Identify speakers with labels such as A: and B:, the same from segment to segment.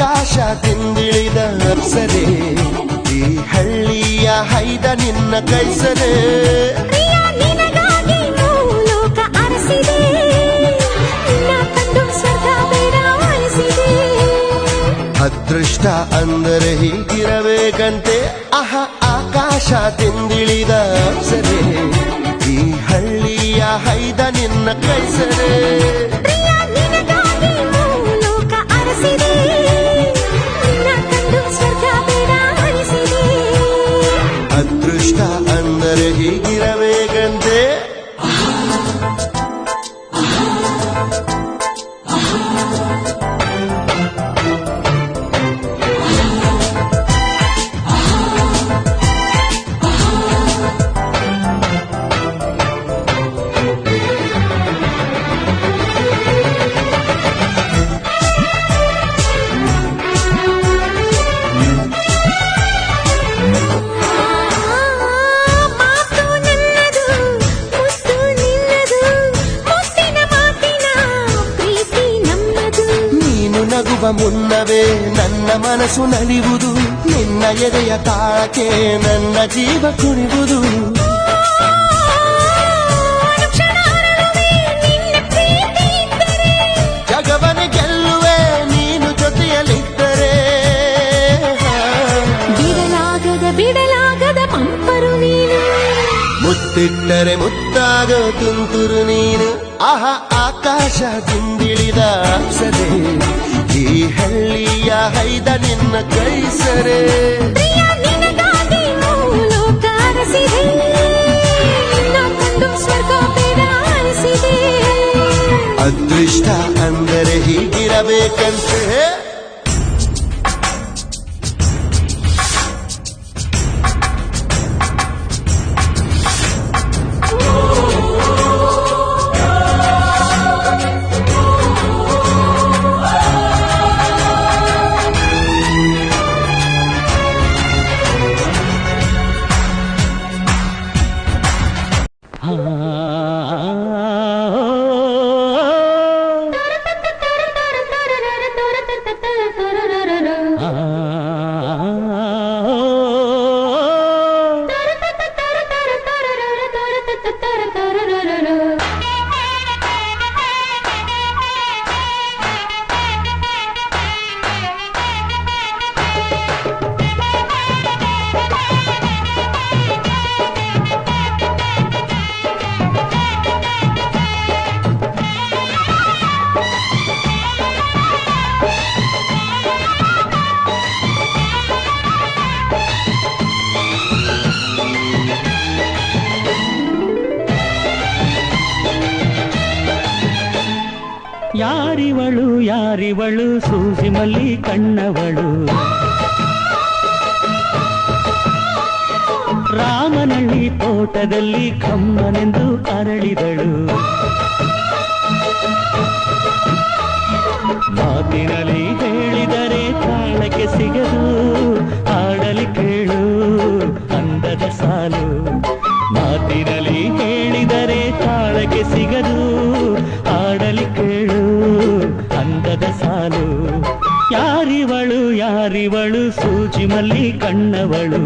A: ಆಕಾಶದಿಂದಿಳಿದ ಅಪ್ಸರೆ ಈ ಹಳ್ಳಿಯ ಹೈದ ನಿನ್ನ ಕೈಸರೆ ಅದೃಷ್ಟ ಅಂದರೆ ಹೀಗಿರಬೇಕಂತೆ ಆಕಾಶದಿಂದಿಳಿದ ಅಪ್ಸರೆ ಈ ಹಳ್ಳಿಯ ಹೈದ ನಿನ್ನ ಕೈಸರೆ ಅದೃಷ್ಟ ಅಂದರೆ ಹೀಗಿರಬೇಕಂತೆ ನಗುವ ಮುನ್ನವೇ ನನ್ನ ಮನಸ್ಸು ನಲಿಯುವುದು ನಿನ್ನ ಎದೆಯ ತಾಳಕ್ಕೆ ನನ್ನ ಜೀವ ಕುಣಿಯುವುದು ಜಗವನೆ ಗೆಲ್ಲುವೆ ನೀನು ಜೊತೆಯಲ್ಲಿದ್ದರೆ
B: ಬಿಡಲಾಗದ ಪಂಪರು ನೀನು
A: ಮುತ್ತಿಟ್ಟರೆ ಮುತ್ತಾಗೋ ತುಂತುರು ನೀನು ಆಕಾಶದಿಂದಿಳಿದ ಅಪ್ಸರೆ ಈ ಹಳ್ಳಿಯ ಹೈದ ನಿನ್ನ ಕೈಸರೆ ಅದೃಷ್ಟ ಅಂದರೆ ಹೀಗಿರಬೇಕಂತೆ
C: ಯಾರಿವಳು ಸೂಸಿ ಮಲ್ಲಿ ಕಣ್ಣವಳು ರಾಮನಳ್ಳಿ ತೋಟದಲ್ಲಿ ಕಮ್ಮನೆಂದು ಅರಳಿದಳು ಮಾತಿನಲ್ಲಿ ಹೇಳಿದರೆ ತಾಳಕ್ಕೆ ಸಿಗದು ಹಾಡಲಿ ಕೇಳು ಅಂದದ ಸಾಲು ಮಾತಿನಲ್ಲಿ ಹೇಳಿದರೆ ತಾಳಕ್ಕೆ ಸಿಗದು ಹಾಡಲಿ ಕೇಳು ಅಂದದ ಸಾಲು ಯಾರಿವಳು ಸೂಜಿ ಮಲ್ಲಿ ಕಣ್ಣವಳು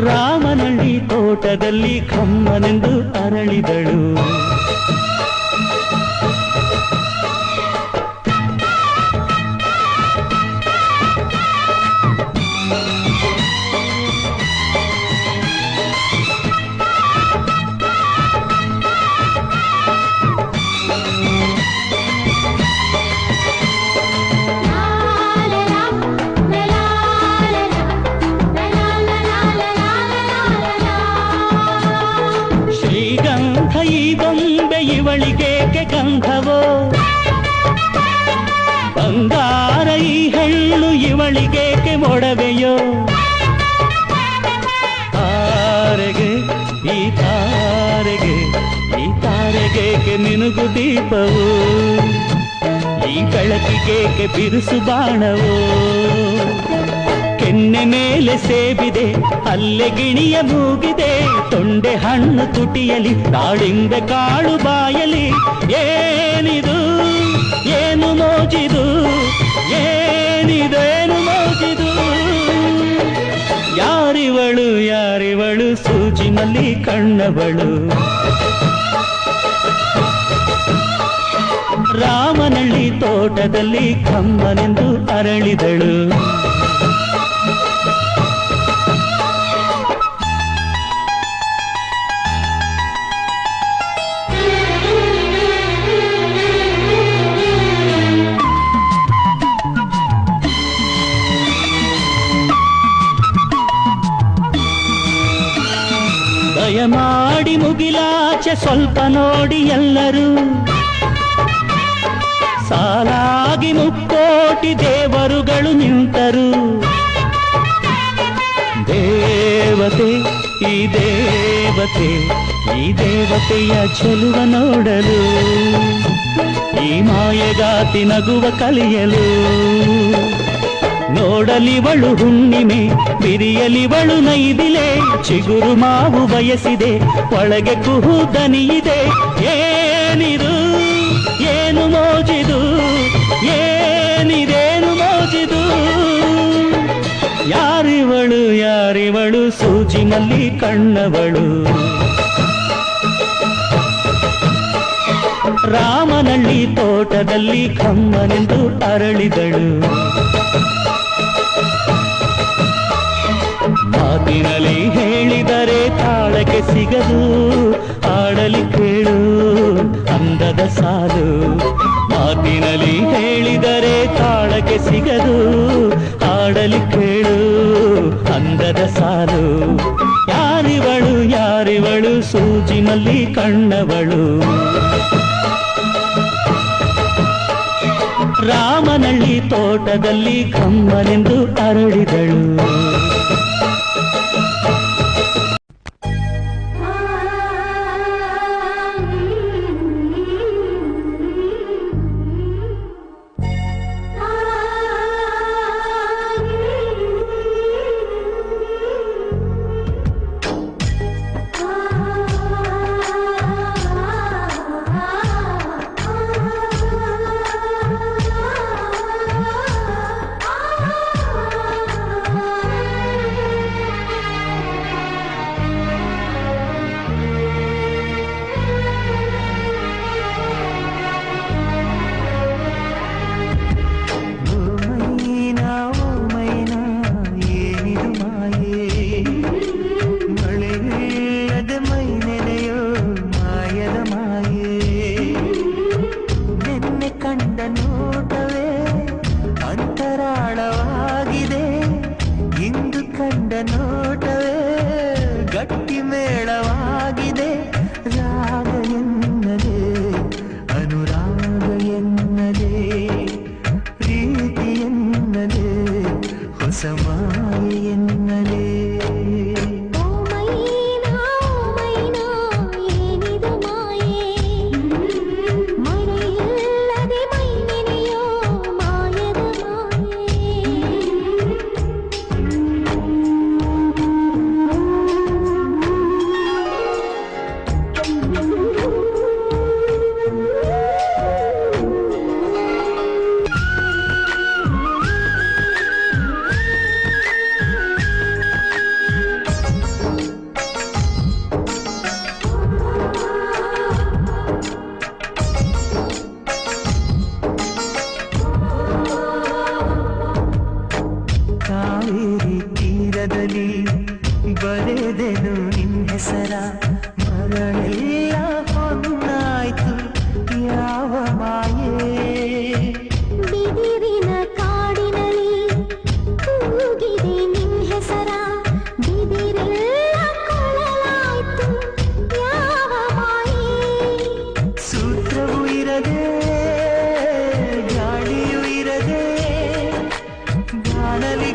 C: ರಾಮನಳ್ಳಿ ತೋಟದಲ್ಲಿ ಕಮ್ಮನೆಂದು ಅರಳಿದಳು ಇವಳಿಗೇಕೆ ಗಂಧವೋ ಬಂಗಾರ ಈ ಹೆಣ್ಣು ಇವಳಿಗೇಕೆ ಮೊಡವೆಯೋ ತಾರೆಗೆ ಈ ತಾರೆಗೆ ಬೆಳಕಿಗೇಕೆ ನಿನಗು ದೀಪವು ಈ ಬೆಳಕಿಗೇಕೆ ಬಿರುಸು ಬಾಣವೋ ಕೆನ್ನೆ ಮೇಲೆ ಸೇಬಿದೆ ಅಲ್ಲೆ ಗಿಣಿಯ ಮೂಗಿದೆ ತೊಂಡೆ ಹಣ್ಣು ತುಟಿಯಲಿ ದಾಳಿಂಬೆ ಕಾಳು ಬಾಯಲಿ ಏನಿದು ಏನು ಮೋಜಿದು ಏನಿದೇನು ಮೋಜಿದು ಯಾರಿವಳು ಯಾರಿವಳು ಸೂಜಿನಲ್ಲಿ ಕಣ್ಣವಳು ರಾಮನಳ್ಳಿ ತೋಟದಲ್ಲಿ ಕಮ್ಮನೆಂದು ಅರಳಿದಳು ದಯಮಾಡಿ ಮುಗಿಲಾಚೆ ಸ್ವಲ್ಪ ನೋಡಿ ಎಲ್ಲರೂ ಸಾಲಾಗಿ ಮುಕ್ಕೋಟಿ ದೇವರುಗಳು ನಿಂತರು ದೇವತೆ ಈ ದೇವತೆ ಈ ದೇವತೆಯ ಚೆಲುವ ನೋಡಲು ಈ ಮಾಯಗಾತಿ ನಗುವ ಕಲಿಯಲು ನೋಡಲಿವಳು ಹುಣ್ಣಿಮೆ ಬಿರಿಯಲಿವಳು ನೈದಿಲೆ ಚಿಗುರು ಮಾವು ಬಯಸಿದೆ ಒಳಗೆ ಕುಹು ದನಿಯಿದೆ ಏನಿದು ಏನು ಮೋಜಿದು ಏನಿದೇನು ಮೋಜಿದು ಯಾರಿವಳು ಯಾರಿವಳು ಸೂಜಿ ಮಲ್ಲಿ ಕಣ್ಣವಳು ರಾಮನಳ್ಳಿ ತೋಟದಲ್ಲಿ ಕಮ್ಮನೆಂದು ಅರಳಿದಳು ಮಾತಿನಲ್ಲಿ ಹೇಳಿದರೆ ತಾಳಕ್ಕೆ ಸಿಗದು ಆಡಲಿ ಕೇಳು ಅಂದದ ಸಾಲು ಮಾತಿನಲ್ಲಿ ಹೇಳಿದರೆ ತಾಳಕ್ಕೆ ಸಿಗದು ಆಡಲಿ ಕೇಳು ಅಂದದ ಸಾಲು ಯಾರಿವಳು ಯಾರಿವಳು ಸೂಜಿ ಮಲ್ಲಿ ಕಣ್ಣವಳು ರಾಮನಳ್ಳಿ ತೋಟದಲ್ಲಿ ಕಮ್ಮನೆಂದು ಅರಳಿದಳು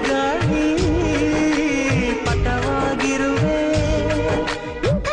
B: ಗಾಳಿ ಪಟವಾಗಿರುವೆ ಇಂಥ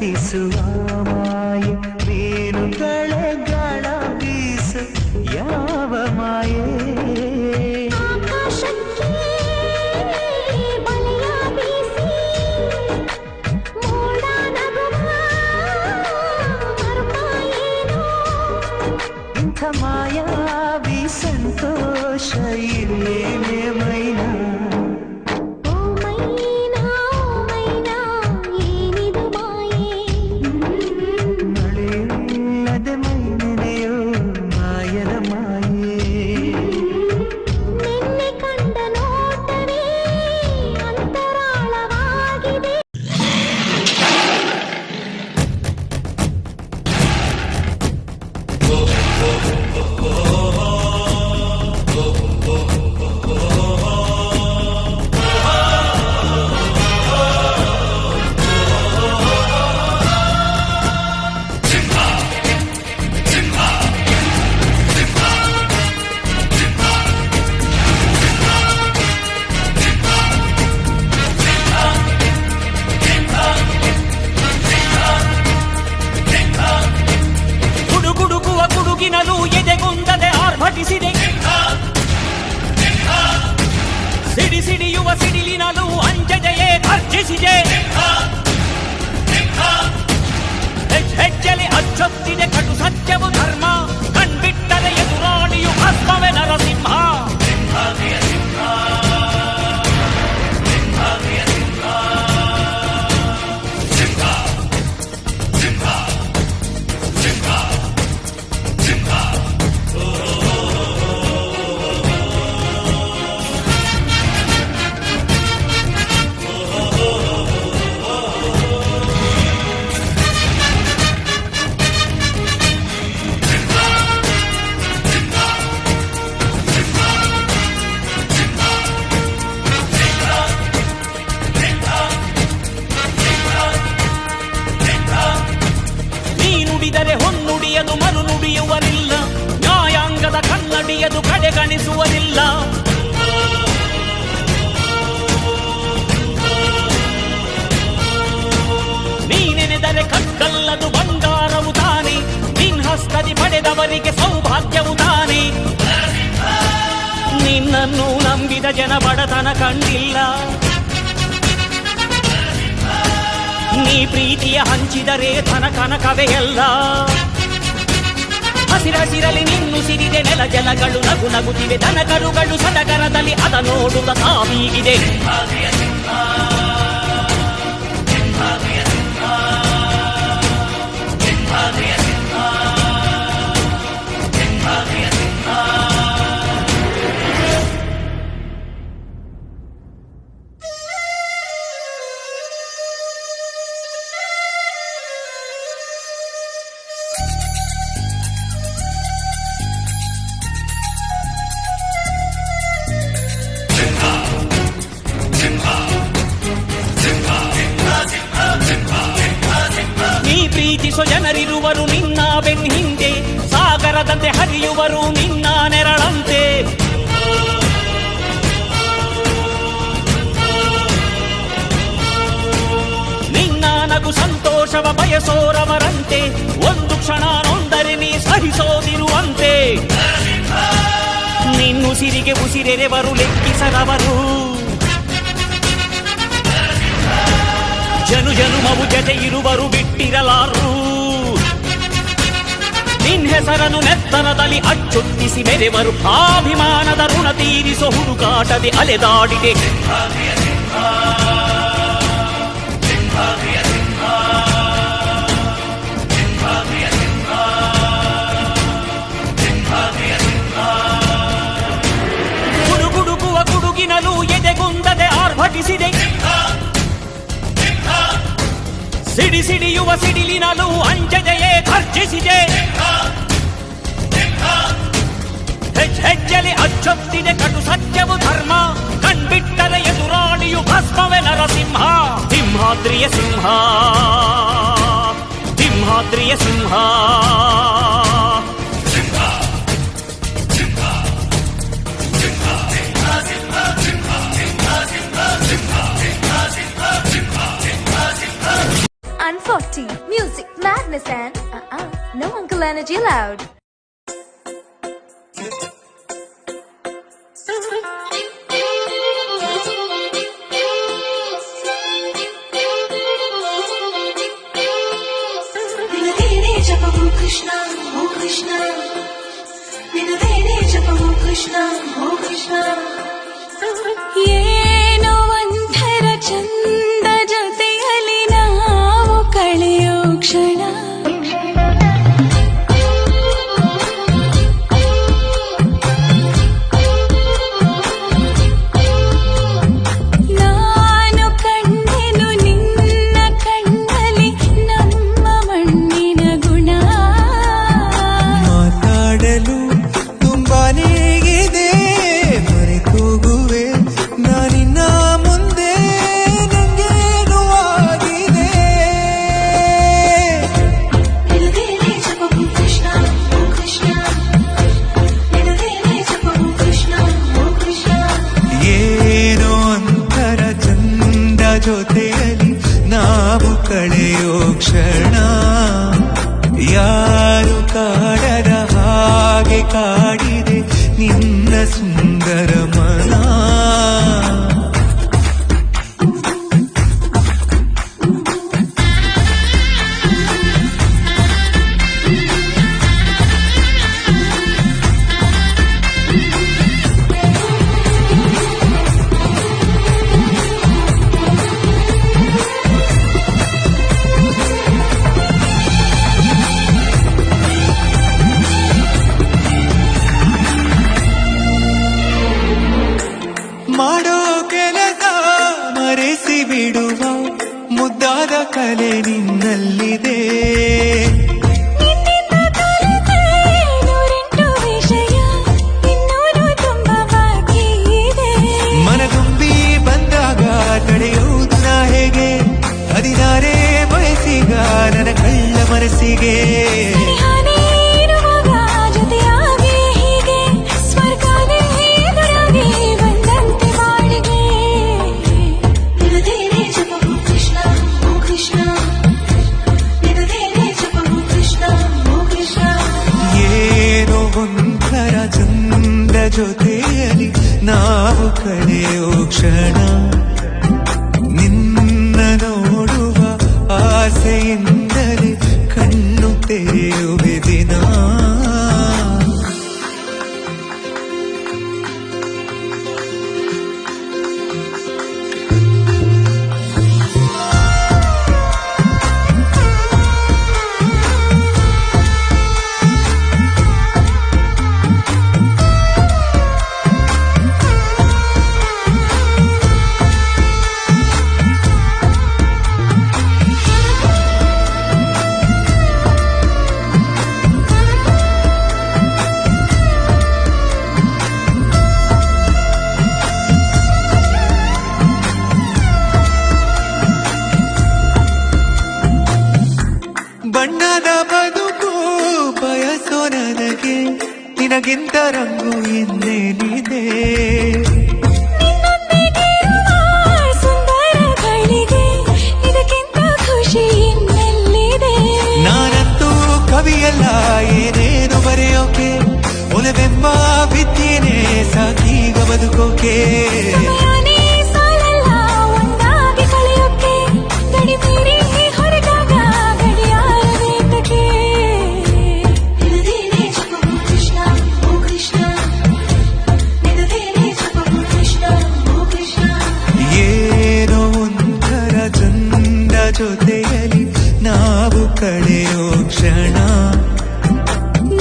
C: ಪ್ರೀತಿಸುವ ಮಾಯೆ ಮೀನುಗಳೇ ಗಾಳ ಬೀಸು ಯಾವ ಮಾಯೆ
B: ಆಕಾಶಕ್ಕೆ ಬಲೆಯ ಬೀಸಿ ಮೋಡ ನಗುವ ಮರುಪಾಯೇನೋ
C: ಇಂಥ ಮಾಯಾವಿ ಸಂತೋಷ ಇಲ್ಲೇನೆ ಮೈನಾ
B: ಓ ಮೈನಾ ಏನಿದು ಮಾಯೆ
C: ಮಳೆಯಿಲ್ಲದೆ ಮೈನೆನೆಯೋ ಮಾಯದ ಮಾಯೆ
B: ನಿನ್ನೆ ಕಂಡ ನೋಟವೇ ಅಂತರಾಳವಾಗಿದೆ
C: ಗುಡುಗುಡುಗುವ ಗುಡುಗಿನಲು ಎದೆಗುಂದದೆ ಆರ್ಭಟಿಸಿದೆ ಸಿಡಿ ಸಿಡಿಯುವ ಸಿಡಿಲಿನಲು ಅಂಜದೆಯೇ ಗರ್ಜಿಸಿದೆ ಹೆಜ್ಜೆಲಿ ಅಚ್ಚೊತ್ತಿದೆ ಕಟು ಸತ್ಯವು ಧರ್ಮ ಕಣ್ಬಿಟ್ಟರೆ ಎದುರಾಳಿಯು ಭಸ್ಮವೇ ನರಸಿಂಹ ನೀ ನುಡಿದರೆ ಹೊನ್ನುಡಿಯದು ಮರು ನುಡಿಯುವರಿಲ್ಲ ನ್ಯಾಯಾಂಗದ ಕನ್ನಡಿಯದು ಕಡೆಗಣಿಸುವರಿಲ್ಲ ನೀನೆನೆದರೆ ಕಕ್ಕಲ್ಲದು ಬಂಗಾರವು ತಾನೆ ನಿನ್ ಹಸ್ತದಿ ಪಡೆದವರಿಗೆ ಸೌಭಾಗ್ಯವು ತಾನೆ ನಿನ್ನನ್ನು ನಂಬಿದ ಜನ ಬಡತನ ಕಂಡಿಲ್ಲ ನೀ ಪ್ರೀತಿಯ ಹಂಚಿದರೆ ಧನ ಕನಕವೇ ಎಲ್ಲ ಹಸಿರಸಿರಲಿ ನಿನ್ನು ಸಿರಿದೆ ನೆಲ ಜಲಗಳು ನಗು ನಗುತ್ತಿವೆ ದನ ಕರುಗಳು ಸಡಗರದಲ್ಲಿ ಅದ ನೋಡುತ್ತ ತಾವೀಗಿದೆ ನೀ ಪ್ರೀತಿಸೋ ಜನರಿರುವರು ನಿನ್ನ ಬೆನ್ನ ಹಿಂದೆ ಸಾಗರದಂತೆ ಹರಿಯುವರು ನಿನ್ನ ನೆರಳಂತೆ ನಿನ್ನ ನಗು ಸಂತೋಷವ ಬಯಸೋರವರಂತೆ ಒಂದು ಕ್ಷಣ ನೊಂದರೆ ನೀ ಸಹಿಸೋದಿರುವಂತೆ ನಿನ್ನುಸಿರಿಗೆ ಉಸಿರೆರೆವರು ಲೆಕ್ಕಿಸದವರು ಜನು ಜನುಮವು ಜತೆ ಇರುವರು ಬಿಟ್ಟಿರಲಾರು ನಿನ್ ಹೆಸರನ್ನು ನೆತ್ತರದಲ್ಲಿ ಅಚ್ಚೊತ್ತಿಸಿ ಮೆರೆವರು ಅಭಿಮಾನದ ಋಣ ತೀರಿಸೋ ಹುಡುಕಾಟದೆ ಅಲೆದಾಡಿದೆ ಗುಡುಗುಡುಗುವ ಗುಡುಗಿನಲು ಎದೆಗುಂದದೆ ಆರ್ಭಟಿಸಿದೆ ಸಿಡಿ ಸಿಡಿಯುವ ಸಿಡಿಲಿನಲು ಅಂಜದೆಯೇ ಗರ್ಜಿಸಿದೆ ಹೆಜ್ಜೆಲಿ ಅಚ್ಚೊತ್ತಿದೆ ಕಟು ಸತ್ಯವು ಧರ್ಮ ಕಣ್ಬಿಟ್ಟರೆ ಎದುರಾಳಿಯು ಭಸ್ಮವೇ ನರಸಿಂಹ ಸಿಂಹಾದ್ರಿಯ ಸಿಂಹ ಸಿಂಹಾದ್ರಿಯ ಸಿಂಹ
B: Unforty.
D: energy loud.
E: ನಿನದೇನೆ ಜಪವು ಕೃಷ್ಣ ಓ ಕೃಷ್ಣ ನಿನದೇನೆ ಜಪವು ಕೃಷ್ಣ ಓ ಕೃಷ್ಣ
D: ಏನೋ ಒಂಥರ ಚಂದ ಜೊತೆಯಲ್ಲಿ ನಾವು ಕಳೆಯೋ ಕ್ಷಣ ನಾನು ಕಂಡೆನು ನಿನ್ನ ಕಣ್ಣಲ್ಲಿ ನಮ್ಮ ಮಣ್ಣಿನ ಗುಣ
F: ಮಾತಾಡಲು ತುಂಬಾನೇ ಇದೆ ಮರೆತೋಗುವೆ ನಾನಿನ್ನ ಮುಂದೆ ನಂಗೇನು ಆಗಿದೆ
E: ನಿನದೇನೆ ಜಪವು ಕೃಷ್ಣ ಓ ಕೃಷ್ಣ ನಿನದೇನೆ ಜಪವು ಕೃಷ್ಣ ಓ ಕೃಷ್ಣ
F: ಏನೋ ಒಂಥರ ಚಂದ ಜೊತೆಯಲ್ಲಿ ನಾವು ಕಳೆಯೋ ಕ್ಷಣ ಯಾರು ಕಾಡದ ಹಾಗೆ ಕಾಡಿದೆ ನಿನ್ನ ಸುಂದರ ಮನ ಮಾಡೋ ಕೆಲಸ ಮರೆಸಿ ಬಿಡುವ ಮುದ್ದಾದ ಕಲೆ ನಿನ್ನಲ್ಲಿದೆ
D: ನಿನ್ನಿಂದ ಕಲಿತೆ ನೂರೆಂಟು ವಿಷಯ ಇನ್ನೂರು ತುಂಬ ಬಾಕಿ ಇದೆ
F: ಮನಗುಂಬಿ ಬಂದಾಗ ತಡೆಯುವುದು ನಾ ಹೇಗೆ 16 ವಯಸ್ಸಿಗ ನನ್ನ ಕಳ್ಳ ಮನಸ್ಸಿಗೆ
D: ಸ್ನೇಹನೇ ಇರುವಾಗ ಜೊತೆಯಾಗಿ ಹೀಗೆ ಸ್ವರ್ಗನೇ ಎದುರಾಗಿ ಬಂದಂತೆ ಬಾಳಿಗೆ
E: ನಿನದೇನೆ ಜಪವು ಕೃಷ್ಣ ಓ ಕೃಷ್ಣ ನಿನದೇನೆ ಜಪವು ಕೃಷ್ಣ ಓ ಕೃಷ್ಣ
F: ಏನೋ ಒಂಥರ ಚಂದ ಜೊತೆಯಲ್ಲಿ ನಾವು ಕಳೆಯೋ ಕ್ಷಣ ನಿನ್ನ ನೋಡುವ ಆಸೆಯಿಂದಲೇ ಕಣ್ಣು ತೆರೆಯುವೆ ದಿನ ಬಣ್ಣದ ಬದುಕು ಬಯಸೋ ನನಗೆ ನಿನಗಿಂತ ರಂಗು ಇನ್ನೇನಿದೆ
D: ನಿನ್ನೊಂದಿಗಿರುವ ಸುಂದರಗಳಿಗೆ ಇದಕ್ಕಿಂತ ಖುಷಿ ಇನ್ನೆಲ್ಲಿದೆ
F: ನಾನಂತೂ ಕವಿಯಲ್ಲ ಏನೇನು ಬರೆಯೋಕೆ ಒಲವೆಂಬ ವಿದ್ಯೆನೇ ಸಾಕೀಗ ಬದುಕೋಕೆ
D: ಸಮಯನೇ ಸಾಲಲ್ಲ ಒಂದಾಗಿ ಕಳೆಯೋಕೆ ಗಡಿ ಮೀರಿ ಹೊರಗಾಗ ಗಡಿಯಾರ ವೇತಕ್ಕೆ
E: ನಿನದೇನೆ ಜಪವು ಕೃಷ್ಣ ಓ ಕೃಷ್ಣ ನಿನದೇನೆ ಜಪವು ಕೃಷ್ಣ ಓ ಕೃಷ್ಣ
F: ಏನೋ ಒಂಥರ ಚಂದ ಜೊತೆಯಲ್ಲಿ ನಾವು ಕಳೆಯೋ ಕ್ಷಣ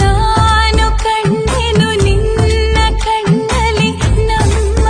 D: ನಾನು ಕಂಡೆನು ನಿನ್ನ ಕಣ್ಣಲ್ಲಿ ನಮ್ಮ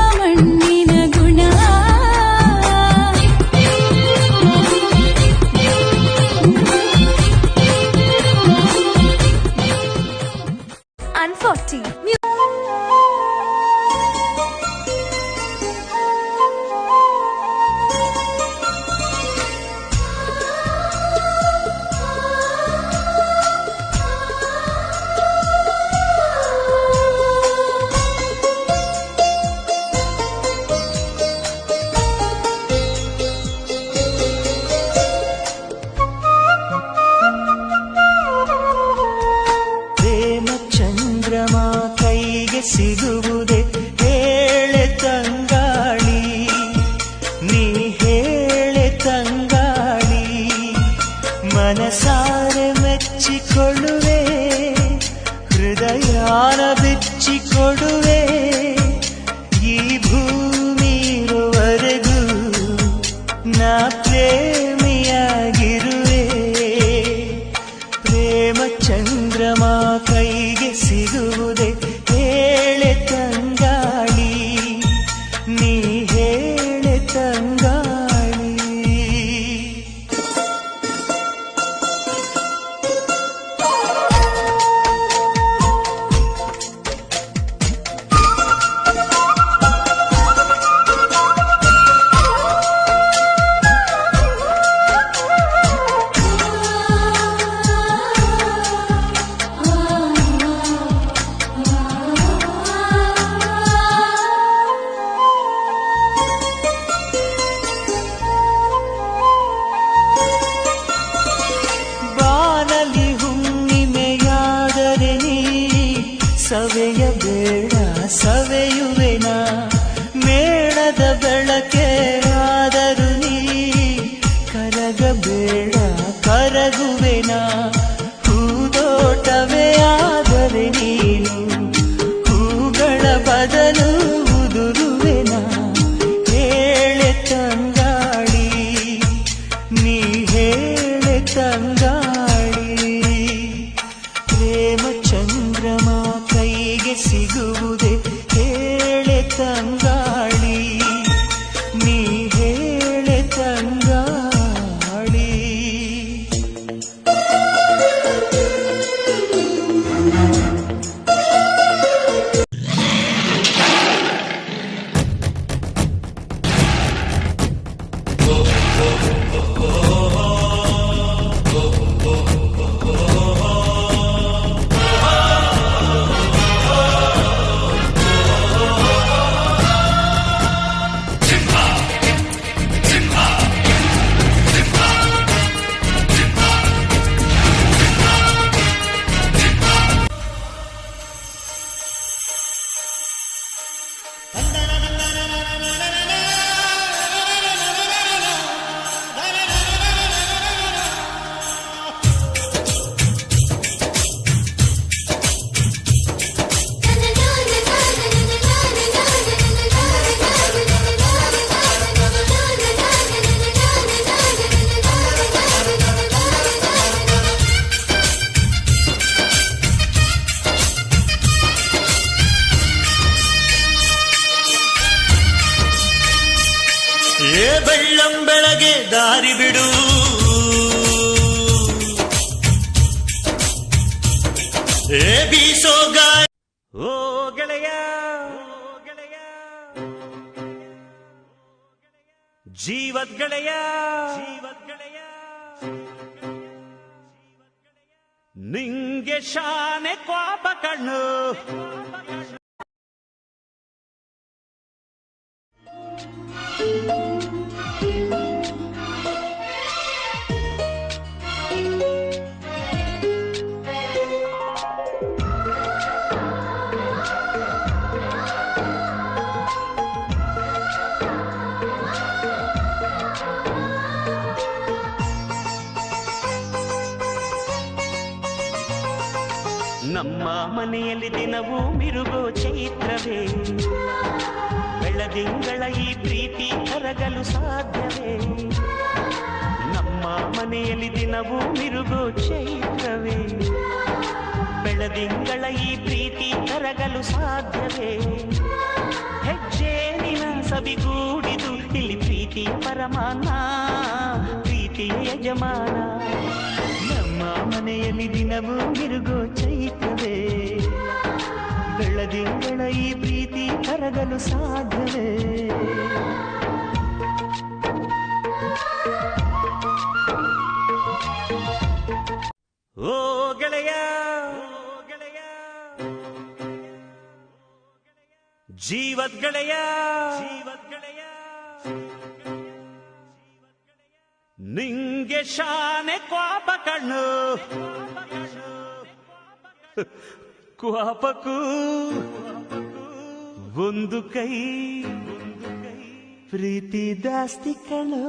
F: ಮನಸಾರೆ ಮೆಚ್ಚಿಕೊಳ್ಳುವೆ, ಹೃದಯಾನ ಬಿಚ್ಚಿಕೊಡುವೆ. ಈ ಭೂಮಿ ಇರುವರೆಗೂ ನಾ ಪ್ರೇಮಿಯಾಗಿರುವೆ. ಪ್ರೇಮ ಚಂದ್ರಮ ಕೈಗೆ ಸಿಗುವುದೇ ಹೇಳೆ ತಂಗಾಳಿ, ನೀ ಹೇಳೆ ತಂಗಾಳಿ. ಬಾನಲಿ ಹುಣ್ಣಿಮೆಯಾದರೆ ನೀ ಸವೆಯಬೇಡ, ಸವೆಯುವೆನ. ಮೇಣದ ಬೆಳಕೆ ಆದರೂ ನೀ ಕರಗಬೇಡ, ಕರಗುವೆನ. ಹೂದೋಟವೇ ಆದರೆ ನೀನು ಹೂಗಳ ಬದಲು ಉದುರುವೆನ. ಹೇಳೆ ತಂಗಾಳಿ, ನೀ ಹೇಳೆ ತಂಗಾಳಿ. ಪ್ರೇಮ ಚಂದ್ರಮ ಕೈಗೆ ಸಿಗುವುದೇ ಹೇಳೆ ತಂಗಾಳಿ, ನೀ ಹೇಳೆ ತಂಗಾಳಿ.
A: ಏ ಬೆಳ್ಳಂ ಬೆಳಗ್ಗೆ ದಾರಿ ಬಿಡು, ಏ ಬೀಸೋ ಗಾಳಿ.
C: ಓ ಗೆಳೆಯ, ಜೀವದ್ ಗೆಳೆಯ, ನಿಂಗೆ ಶಾನೆ ಕ್ವಾಪ ಕಣ್ಣು. ನಮ್ಮ ಮನೆಯಲ್ಲಿ ದಿನವೂ ಮಿರುಗೋ ಚೈತ್ರವೇ, ಬೆಳದಿಂಗಳ ಈ ಪ್ರೀತಿ ಕರಗಲು ಸಾಧ್ಯವೇ? ನಮ್ಮ ಮನೆಯಲ್ಲಿ ದಿನವೂ ಮಿರುಗೋ ಚೈತ್ರವೇ, ಬೆಳದಿಂಗಳ ಈ ಪ್ರೀತಿ ಕರಗಲು ಸಾಧ್ಯವೇ? ಹೆಜ್ಜೇನಿನ ಸವಿಗೂಡಿದು ಇಲ್ಲಿ ಪ್ರೀತಿಯ ಪರಮಾನ, ಪ್ರೀತಿಯ ಯಜಮಾನ. ನಮ್ಮ ಮನೆಯಲ್ಲಿ ದಿನವೂ ಮಿರುಗೋ ಚೈತ್ರವೇ, ಬೆಳದಿಂಗಳ ಈ ಪ್ರೀತಿ ಕರಗಲು ಸಾಧ್ಯವೇ? ಓ ಗೆಳೆಯ, ಜೀವದ್ ಗೆಳೆಯ, ನಿಂಗೆ ಶಾನೆ ಕ್ವಾಪ ಕಣ್ಣು. ಕ್ವಾಪಕ್ಕೂ ಒಂದು ಕೈ, ಪ್ರೀತಿ ದಾಸ್ತಿ ಕಣ್ಣು.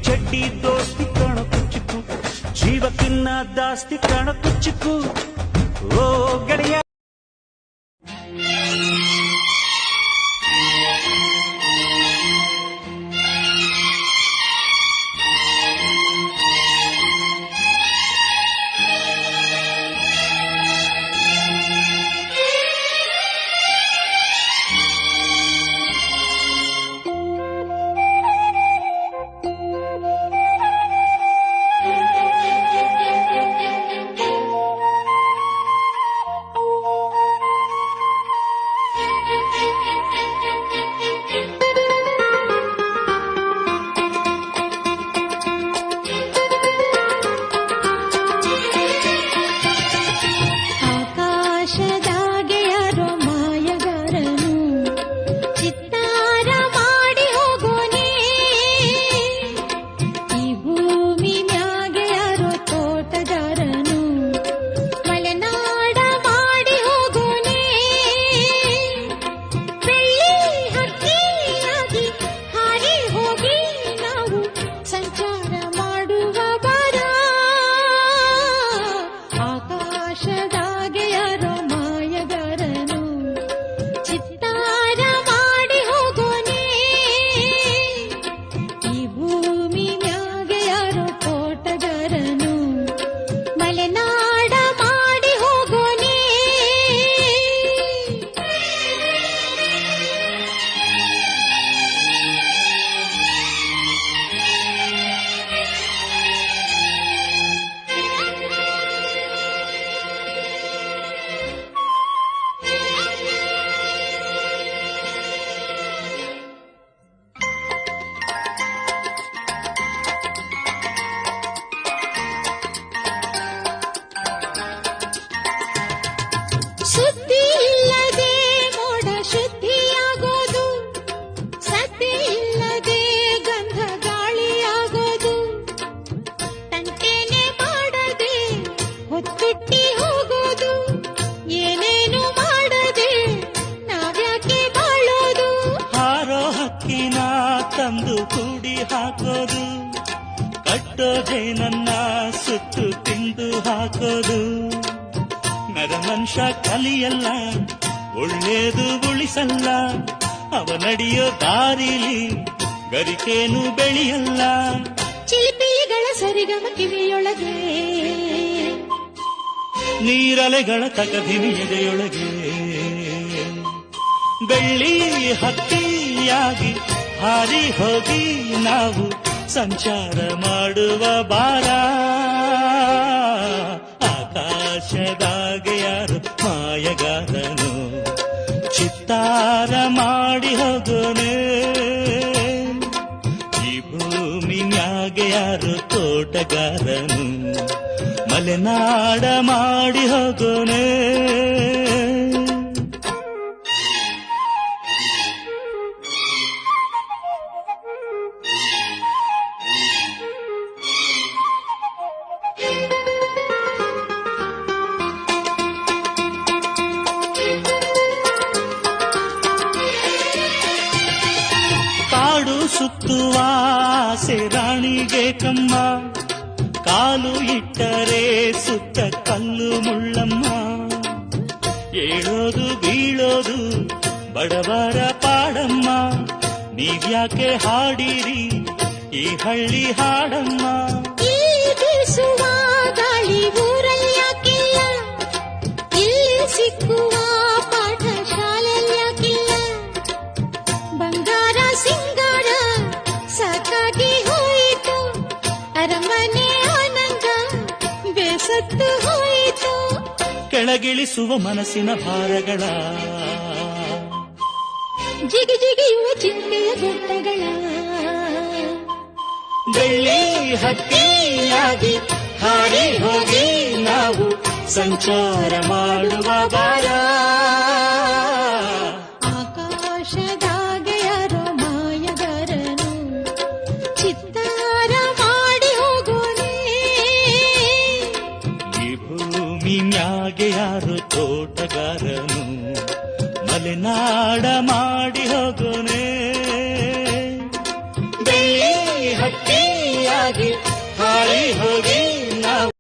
F: చెడ్డి దోస్తి కణ కుచ్చుకు జీవకిన్న దాస్తి కణ కుచ్చుకు ఓ గడియ
B: ಆಕಾಶದಾಗೆ ಯಾರೋ ಮಾಯಗಾರನು ಚಿತ್ತಾರ ಮಾಡಿ ಹೋಗೋನೆ ಈ ಭೂಮಿ ಮ್ಯಾಗೆ ಯಾರೋ ತೋಟಗಾರನು ಮಲೆನಾಡ ಮಾಡಿ ಹೋಗೋನೆ ಬೆಳ್ಳಿ ಹಕ್ಕಿಯಾಗಿ ಹಾರಿ ಹೋಗಿ ನಾವು ಸಂಚಾರ ಮಾಡುವ ಬಾರ ಆಕಾಶದಾಗೆ ಯಾರೋ ಮಾಯಗಾರನು ಚಿತ್ತಾರ ಮಾಡಿ ಹೋಗೋನೆ ಈ ಭೂಮಿ ಮ್ಯಾಗೆ ಯಾರೋ ತೋಟಗಾರನು ಮಲೆನಾಡ ಮಾಡಿ ಹೋಗೋನೆ ಸುದ್ದಿ ಇಲ್ಲದೆ ಮೋಡ ಶುದ್ಧಿಯಾಗೋದು ಸದ್ದಿ ಇಲ್ಲದೆ ಗಂಧ ಗಾಳಿಯಾಗೋದು ತಂಟೆನೆ ಮಾಡದೆ ಹೊತ್ತಿಟ್ಟಿ ಹೋಗೋದು ಏನೇನು ಮಾಡದೆ ನಾವ್ಯಾಕೆ ಬಾಳೋದು
F: ಹಾರೋ ಹಕ್ಕಿನ ತಂದು ಕೂಡಿ ಹಾಕೋದು ಕಟ್ಟೋದೆ ನನ್ನ ಸುತ್ತು ತಿಂದು ಹಾಕೋದು ನರ ಮನುಷ್ಯ ಕಲಿಯಲ್ಲ ಒಳ್ಳೇದು ಉಳಿಸಲ್ಲ ಅವ ನಡೆಯೋ ದಾರಿಲಿ ಗರಿಕೇನು ಬೆಳೆಯಲ್ಲ
B: ಚಿಲಿಪಿಲಿಗಳ ಸರಿಗಮ ಕಿವಿಯೊಳಗೆ
F: ನೀರಲೆಗಳ ತಕಧಿಮಿ ಎದೆಯೊಳಗೆ ಬೆಳ್ಳಿ ಹಕ್ಕಿಯಾಗಿ ಹಾರಿ ಹೋಗಿ ನಾವು ಸಂಚಾರ ಮಾಡುವ ಬಾರ ಆಕಾಶದಾಗೆ ಯಾರು ಮಾಯಗಾರನು ಚಿತ್ತಾರ ಮಾಡಿ ಹೋಗೋನೆ ಈ ಭೂಮಿ ಮ್ಯಾಗೆ ಯಾರು ತೋಟಗಾರನು ಮಲೆನಾಡ ಮಾಡಿ ಹೋಗೋನೆ ಕಾಡು ಸುತ್ತುವ ಆಸೆ ರಾಣಿಗೆ ಕಮ್ಮ ಕಾಲು ಇಟ್ಟರೆ ಸುತ್ತ ಕಲ್ಲು ಮುಳ್ಳಮ್ಮ ಏಳೋದು ಬೀಳೋದು ಬಡವರ ಪಾಡಮ್ಮ ನೀವ್ಯಾಕೆ ಹಾಡಿರಿ ಈ ಹಳ್ಳಿ ಹಾಡಮ್ಮ
B: ಇಲ್ಲಿ ಬೀಸುವ ಗಾಳಿ ಊರಲ್ಲಿ ಯಾಕಿಲ್ಲ ಇಲ್ಲಿ ಸಿಕ್ಕುವ ಪಾಠ ಶಾಲೆಯಲ್ಲಿ ಯಾಕಿಲ್ಲ ಬಂಗಾರ ಸಿಂಗಾರ ಸಾಕಾಗಿ ಹೋಯಿತು ಅರಮನೆ ಆನಂದ ಬೇಸತ್ತು ಹೋಯಿತು
F: ಕೆಳಗಿಳಿಸುವ ಮನಸ್ಸಿನ ಭಾರಗಳ
B: ಜಿಗಿ ಜಿಗಿಯುವ ಚಿಂತೆಯ ಗುಡ್ಡಗಳ
F: ಬೆಳ್ಳಿ ಹಕ್ಕಿಯಾಗಿ ಹಾರಿ ಹೋಗಿ ನಾವು ಸಂಚಾರ ಮಾಡುವ ಬಾರ
B: ಆಕಾಶದಾಗೆ ಯಾರೋ ಮಾಯಗಾರನು ಚಿತ್ತಾರ ಮಾಡಿ ಹೋಗೋನೆ
F: ಈ ಭೂಮಿ ಮ್ಯಾಗೆ ಯಾರು ತೋಟಗಾರನು ಮಲೆನಾಡ ಮಾಡಿ ಹೋಗೋನೆ ಬೆಳ್ಳಿ ಹಕ್ಕಿ ಬೆಟ್ಟಕ್ಕಾಗಿ ಹಾರಿ ಹೋಗಿ ನಾವು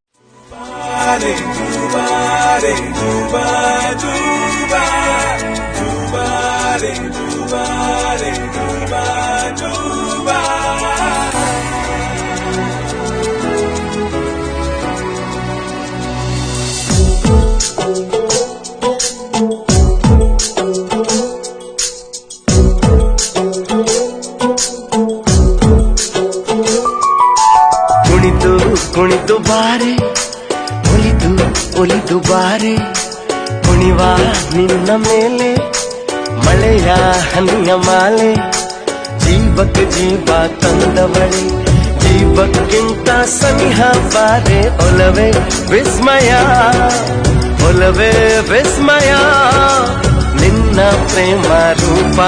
A: ಕುಣಿತು ಕುಣಿತು ಬಾರೆ ಒಲಿದು ಒಲಿದು ಬಾರೆ ಕುಣಿವ ನಿನ್ನ ಮೇಲೆ ಮಳೆಯ ಹನಿಯ ಮಾಲೆ ಜೀವಕ್ಕೆ ಜೀವ ತಂದವಳೆ ಜೀವಕ್ಕಿಂತ ಸನಿಹ ಬಾರೆ ಒಲವೇ ವಿಸ್ಮಯ ಒಲವೇ ವಿಸ್ಮಯ ನಿನ್ನ ಪ್ರೇಮ ರೂಪ